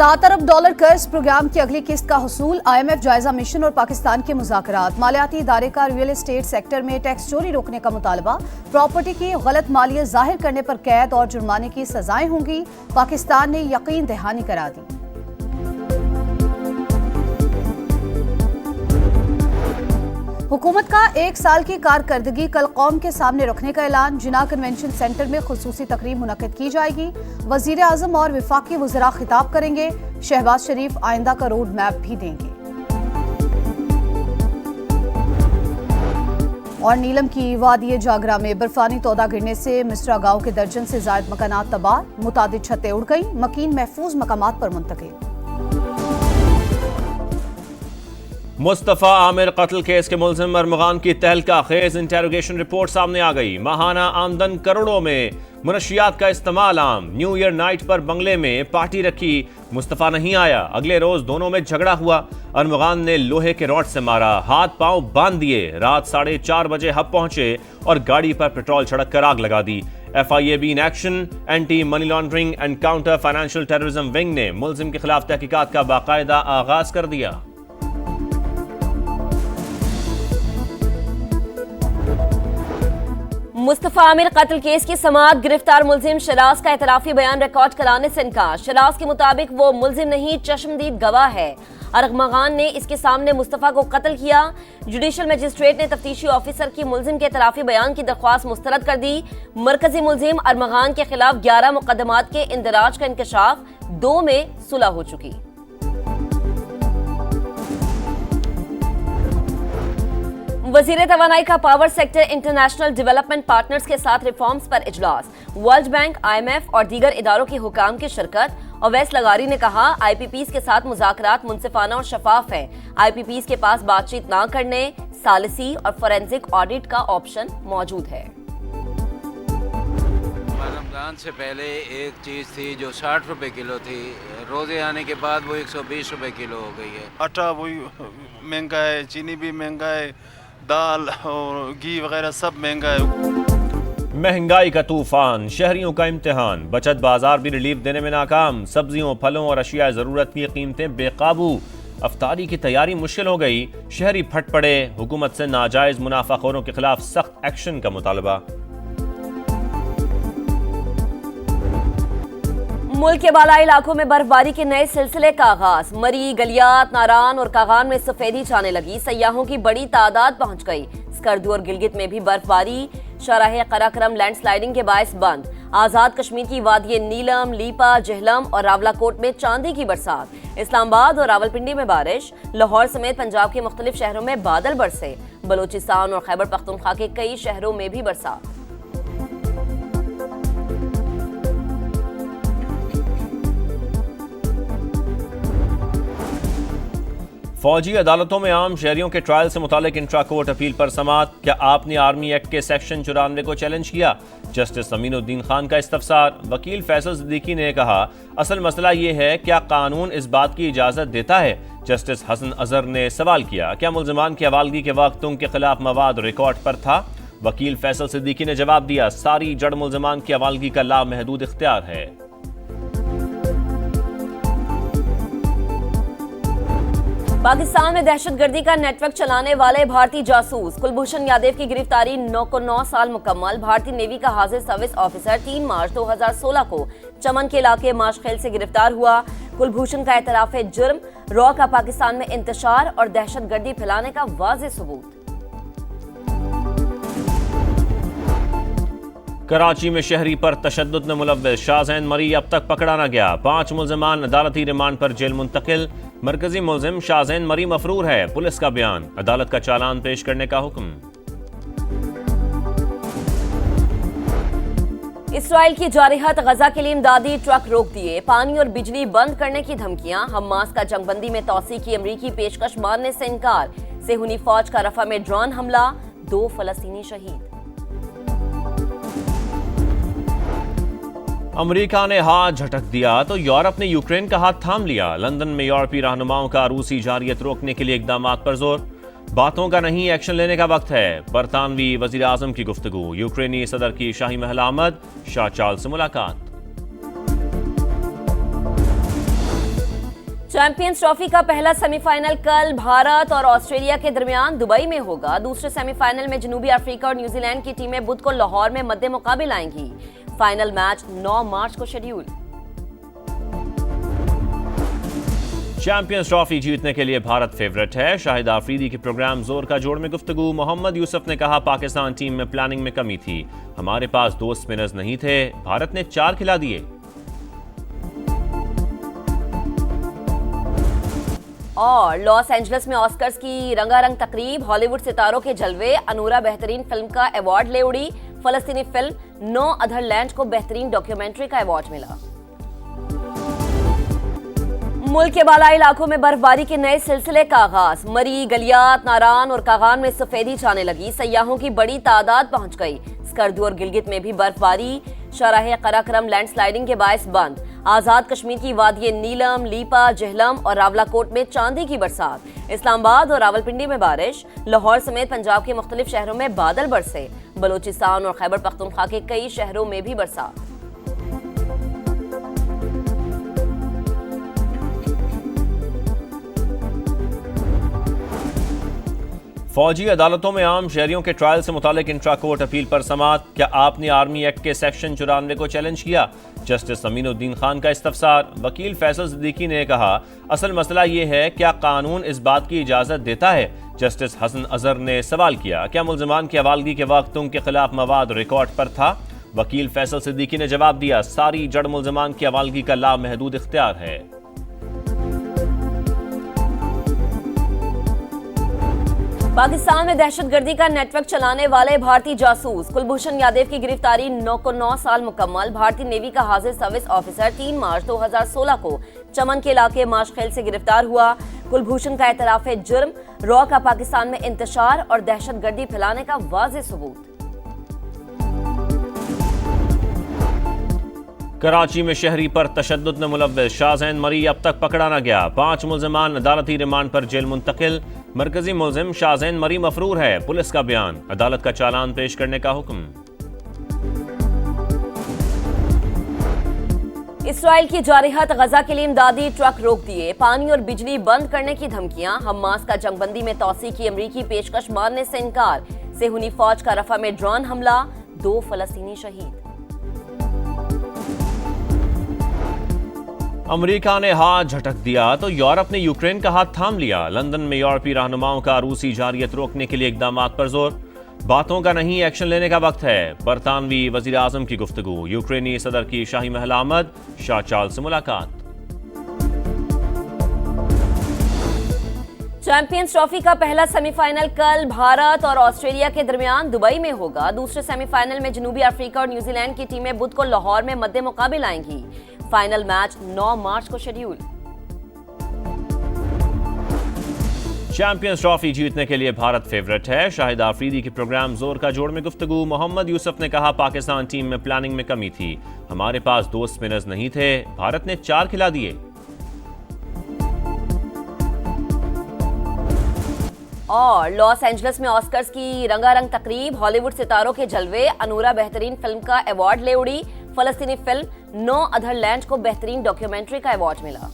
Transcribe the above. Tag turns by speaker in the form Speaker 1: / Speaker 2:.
Speaker 1: $7 अरब कर्ज प्रोग्राम की अगली किस्त का हुसूल, IMF जायजा मिशन और पाकिस्तान के मुज़ाकरात। मालियाती इदारे का रियल एस्टेट सेक्टर में टैक्स चोरी रोकने का मुतालबा। प्रॉपर्टी की गलत मालियत जाहिर करने पर कैद और जुर्माने की सजाएं होंगी। पाकिस्तान ने यकीन दहानी करा दी। हुकूमत का 1 साल की कारकर्दगी कल कौम के सामने रखने का ऐलान। जिना कन्वेंशन सेंटर में खुसूसी तकरीब मुनक्किद की जाएगी। वजीर आजम और वफाकी वज़रा खिताब करेंगे। शहबाज शरीफ आइंदा का रोड मैप भी देंगे। और नीलम की वादी जागरा में बर्फानी तौदा गिरने से मिस्रा गांव के दर्जन से ज्यादा मकानात तबाह, मुतादिद छतें उड़ गई, मकीन महफूज मकामात पर मुंतकिल।
Speaker 2: मुस्तफ़ा आमिर कत्ल केस के मुल्जिम अरमगान की तहलका खेज इंटेरोगेशन रिपोर्ट सामने आ गई। माहाना आमदन करोड़ों में, मुनशियात का इस्तेमाल आम। न्यू ईयर नाइट पर बंगले में पार्टी रखी, मुस्तफ़ा नहीं आया। अगले रोज दोनों में झगड़ा हुआ। अरमगान ने लोहे के रॉड से मारा, हाथ पांव बांध दिए। रात 4:30 बजे हब पहुंचे और गाड़ी पर पेट्रोल छिड़क कर आग लगा दी। FIAB in action. Anti money laundering and counter financial terrorism wing ने मुल्जिम के खिलाफ तहकीकात का बाकायदा आगाज कर दिया।
Speaker 3: मुस्तफ़ा आमिर कत्ल केस की समाअत। गिरफ्तार मुल्जिम शराज का एतराफी बयान रिकॉर्ड कराने से इनकार। शराज के मुताबिक वो मुल्जिम नहीं, चश्मदीद गवाह है। अरमगान ने इसके सामने मुस्तफ़ा को कत्ल किया। जुडिशल मजिस्ट्रेट ने तफ्तीशी ऑफिसर की मुल्जिम के एतराफी बयान की दरख्वास्त मुस्तरद कर दी। मरकजी मुल्जिम अरमगान के खिलाफ 11 मुकदमात के इंदराज का इंकशाफ, 2 में सुलह हो चुकी। वजीर तवानाई का power sector international development partners के साथ रिफॉर्म्स पर इजलास। वर्ल्ड बैंक, IMF और दीगर इदारों के हुकाम की शिरकत। अवैस लगारी ने कहा, IPPs के साथ मुज़ाकरात मुनसिफाना और शफाफ है। IPPs के पास बातचीत ना करने, सालिसी और फोरेंसिक ऑडिट का ऑप्शन मौजूद है।
Speaker 4: रमजान से पहले एक चीज़ थी जो 60 रुपए किलो थी, रोजे आने के बाद वो 120 रुपए किलो हो गई है।
Speaker 5: आटा वही महंगा है, चीनी भी महंगा है, दाल और घी वगैरह सब महंगा है।
Speaker 2: महंगाई का तूफान, शहरियों का इम्तिहान। बचत बाजार भी रिलीफ देने में नाकाम। सब्जियों, फलों और अशिया ज़रूरत की कीमतें बेकाबू। अफ्तारी की तैयारी मुश्किल हो गई। शहरी फट पड़े। हुकूमत से नाजायज मुनाफाखोरों के खिलाफ सख्त एक्शन का मुतालबा।
Speaker 3: मुल्क के बालाई इलाकों में बर्फबारी के नए सिलसिले का आगाज। मरी, गलियात, नारान और कागान में सफेदी छाने लगी। सयाहों की बड़ी तादाद पहुंच गई। स्कर्दू और गिलगित में भी बर्फबारी। शाहराह कराक्रम लैंडस्लाइडिंग के बायस बंद। आजाद कश्मीर की वादी नीलम, लीपा, जहलम और रावलाकोट में चांदी की बरसात। इस्लामाबाद और रावलपिंडी में बारिश। लाहौर समेत पंजाब के मुख्तलिफ शहरों में बादल बरसे। बलोचिस्तान और खैबर पख्तूनख्वा के कई शहरों में भी बरसात।
Speaker 2: फौजी अदालतों में आम शहरियों के ट्रायल से मुतालिक इंट्रा कोर्ट अपील पर समाअत। क्या आपने आर्मी एक्ट के सेक्शन 94 को चैलेंज किया? जस्टिस अमीनुद्दीन खान का इस्तफसार। वकील फैसल सिद्दीकी ने कहा, असल मसला ये है, क्या कानून इस बात की इजाजत देता है? जस्टिस हसन अजहर ने सवाल किया, क्या मुल्जिमान की हवालगी के वक्त उनके खिलाफ मवाद रिकॉर्ड पर था? वकील फैसल सिद्दीकी ने जवाब दिया, सारी जड़ मुल्जिमान की हवालगी का लामहदूद इख्तियार है।
Speaker 3: पाकिस्तान में दहशतगर्दी का नेटवर्क चलाने वाले भारतीय जासूस कुलभूषण यादव की गिरफ्तारी 9 साल मुकम्मल। भारतीय नेवी का हाजिर सर्विस ऑफिसर 3 मार्च 2016 को चमन के इलाके माशखेल से गिरफ्तार हुआ। कुलभूषण का एतराफ है जुर्म, रॉ का पाकिस्तान में इंतशार और दहशतगर्दी फैलाने का वाज़ेह सबूत।
Speaker 2: कराची में शहरी पर तशद्दुद में मुलव्वस शाहजैन मरी अब तक पकड़ा न गया। 5 मुल्जिमान अदालती रिमांड पर जेल मुंतकिल। मरकजी मुल्जिम शाहजैन मरी मफरूर है, पुलिस का बयान। अदालत का चालान पेश करने का हुक्म।
Speaker 3: इसराइल की जारहत, गजा के लिए इमदादी ट्रक रोक दिए। पानी और बिजली बंद करने की धमकियां। हमास का जंगबंदी में तौसी की अमरीकी पेशकश मानने से इनकार। सेहूनी फौज का रफा में ड्रोन हमला, 2 फलस्तीनी शहीद।
Speaker 2: अमेरिका ने हाथ झटक दिया तो यूरोप ने यूक्रेन का हाथ थाम लिया। लंदन में यूरोपीय रहनुमाओं का रूसी जारियत रोकने के लिए इकदामात पर जोर। बातों का नहीं, एक्शन लेने का वक्त है। बरतानवी वजीर आजम की गुफ्तगू। यूक्रेनी सदर की शाही महल आमद, शाह चार्ल्स से मुलाकात।
Speaker 3: चैंपियंस ट्रॉफी का पहला सेमीफाइनल कल भारत और ऑस्ट्रेलिया के दरमियान दुबई में होगा। दूसरे सेमीफाइनल में जनूबी अफ्रीका और न्यूजीलैंड की टीमें बुध को लाहौर में मद्दे मुकाबिल आएंगी। फाइनल मैच 9 मार्च को शेड्यूल।
Speaker 2: चैंपियंस ट्रॉफी जीतने के लिए भारत फेवरेट है। शाहिद आफरीदी के प्रोग्राम जोर का जोड़ में गुफ्तगू। मोहम्मद यूसुफ ने कहा पाकिस्तान टीम में प्लानिंग में कमी थी, हमारे पास 2 स्पिनर्स नहीं थे, भारत ने 4 खिला दिए।
Speaker 3: और लॉस एंजलिस में ऑस्कर्स की रंगारंग तकरीब, हॉलीवुड सितारों के जलवे, अनूरा बेहतरीन फिल्म का अवार्ड ले उड़ी। फलस्तीनी फिल्म नो अदर लैंड को बेहतरीन डॉक्यूमेंट्री का अवार्ड मिला। मुल्क के बालाई इलाकों में बर्फबारी के नए सिलसिले का आगाज। मरी, गलियात, नारान और कागान में सफेदी छाने लगी। सयाहों की बड़ी तादाद पहुंच गई। स्कर्दू और गिलगित में भी बर्फबारी। शाहराह कराक्रम लैंडस्लाइडिंग के बायस बंद। आजाद कश्मीर की वादिये नीलम, लीपा, जहलम और रावलाकोट में चांदी की बरसात। इस्लामाबाद और रावलपिंडी में बारिश। लाहौर समेत पंजाब के मुख्तलिफ शहरों में बादल बरसे। बलोचिस्तान और खैबर पख्तूनख्वा के कई शहरों में भी बरसात।
Speaker 2: फौजी अदालतों में आम शहरियों के ट्रायल से मुतालिक इंट्रा कोर्ट अपील पर समाअत। क्या आपने आर्मी एक्ट के सेक्शन 94 को चैलेंज किया? जस्टिस अमीनुद्दीन खान का इस्तफसार। वकील फैसल सिद्दीकी ने कहा असल मसला ये है, क्या कानून इस बात की इजाजत देता है? जस्टिस हसन अजहर ने सवाल किया, क्या मुल्जिमान की हवालगी के वक्त उनके खिलाफ मवाद रिकॉर्ड पर था? वकील फैसल सिद्दीकी ने जवाब दिया, सारी जड़ मुल्जिमान की हवालगी का लामहदूद इख्तियार है।
Speaker 3: पाकिस्तान में दहशतगर्दी का नेटवर्क चलाने वाले भारतीय जासूस कुलभूषण यादव की गिरफ्तारी 9 साल मुकम्मल। भारतीय नेवी का हाजिर सर्विस ऑफिसर 3 मार्च 2016 को चमन के इलाके माशखेल से गिरफ्तार हुआ। कुलभूषण का एतराफ है जुर्म, रॉ का पाकिस्तान में इंतशार और दहशतगर्दी फैलाने का वाज़ेह सबूत।
Speaker 2: कराची में शहरी पर तशद्दुद में मुलव्विस शाहजैन मरी अब तक पकड़ा न गया। 5 मुल्जिमान अदालती रिमांड पर जेल मुंतकिल। मरकजी मुल्जिम शाहजैन मरी मफरूर है, पुलिस का बयान। अदालत का चालान पेश करने का हुक्म।
Speaker 3: इसराइल की जारहत, गजा के लिए इमदादी ट्रक रोक दिए। पानी और बिजली बंद करने की धमकियां। हमास का जंगबंदी में तौसी की अमरीकी पेशकश मानने से इनकार। सेहूनी फौज का रफा में ड्रोन हमला, 2 फलस्तीनी शहीद।
Speaker 2: अमेरिका ने हाथ झटक दिया तो यूरोप ने यूक्रेन का हाथ थाम लिया। लंदन में यूरोपीय रहनुमाओं का रूसी जारियत रोकने के लिए इकदामात पर जोर। बातों का नहीं, एक्शन लेने का वक्त है। बरतानवी वजीर आजम की गुफ्तगू। यूक्रेनी सदर की शाही महल आमद, शाह चार्ल्स से मुलाकात।
Speaker 3: चैंपियंस ट्रॉफी का पहला सेमीफाइनल कल भारत और ऑस्ट्रेलिया के दरमियान दुबई में होगा। दूसरे सेमीफाइनल में जनूबी अफ्रीका और न्यूजीलैंड की टीमें बुध को लाहौर में मद्दे मुकाबिल आएंगी। फाइनल मैच 9 मार्च को शेड्यूल।
Speaker 2: चैंपियंस ट्रॉफी जीतने के लिए भारत फेवरेट है। शाहिद आफरीदी के प्रोग्राम जोर का जोड़ में गुफ्तगू। मोहम्मद यूसुफ ने कहा पाकिस्तान टीम में प्लानिंग में कमी थी, हमारे पास 2 स्पिनर्स नहीं थे, भारत ने 4 खिला दिए।
Speaker 3: और लॉस एंजलिस में ऑस्कर्स की रंगारंग तकरीब, हॉलीवुड सितारों के जलवे, अनूरा बेहतरीन फिल्म का अवार्ड ले उड़ी। फलस्तीनी फिल्म नो अदर लैंड को बेहतरीन डॉक्यूमेंट्री का अवार्ड मिला।